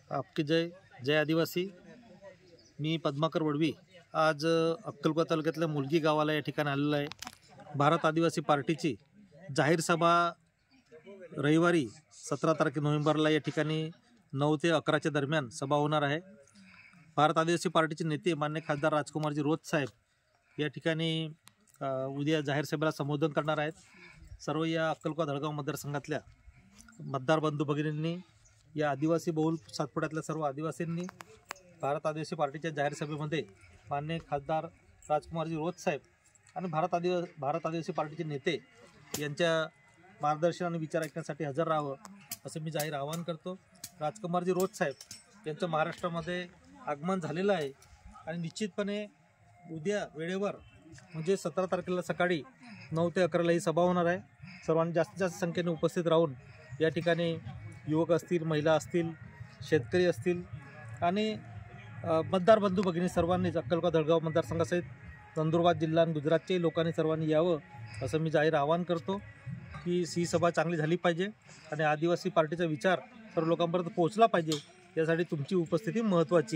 आपकी जय जय आदिवासी। मी पद्माकर वडवी आज अक्कलकोट तालुक्यातल्या मुलगी गावाला या ठिकाणी आलेलो आहे। भारत आदिवासी पार्टीची जाहीर सभा रविवारी 17 नोव्हेंबरला या ठिकाणी 9 ते 11च्या दरम्यान सभा होणार आहे। भारत आदिवासी पार्टीचे नेते मान्य खासदार राजकुमारजी रोज साहेब या ठिकाणी उद्या जाहीर सभेला संबोधन करणार आहेत। सर्व या अक्कलकोट धडगाव मतदारसंघातल्या मतदार बंधू भगिनींनी, या आदिवासी बहुल सातपुड्यातल्या सर्व आदिवासींनी भारत आदिवासी पार्टीच्या जाहीर सभेमध्ये मान्य खासदार राजकुमारजी रोज साहेब आणि भारत आदिवासी पार्टीचे नेते यांच्या मार्गदर्शन आणि विचार ऐकण्यासाठी हजर राहावं असं मी जाहीर आवाहन करतो। राजकुमारजी रोज साहेब यांचं महाराष्ट्रामध्ये आगमन झालेलं आहे आणि निश्चितपणे उद्या वेळेवर म्हणजे 17 तारखेला सकाळी 9 ते 11ला ही सभा होणार आहे। सर्वांनी जास्तीत जास्त संख्येने उपस्थित राहून या ठिकाणी युवक असतील, महिला असतील, शेतकरी असतील आणि मतदार बंधू भगिनी सर्वांनीच अक्कलकोट धडगाव मतदारसंघासहित नंदुरबार जिल्हा आणि गुजरातच्याही लोकांनी सर्वांनी यावं असं मी जाहीर आवाहन करतो की ही सभा चांगली झाली पाहिजे आणि आदिवासी पार्टीचा विचार सर्व लोकांपर्यंत पोहोचला पाहिजे, यासाठी तुमची उपस्थिती महत्त्वाची आहे।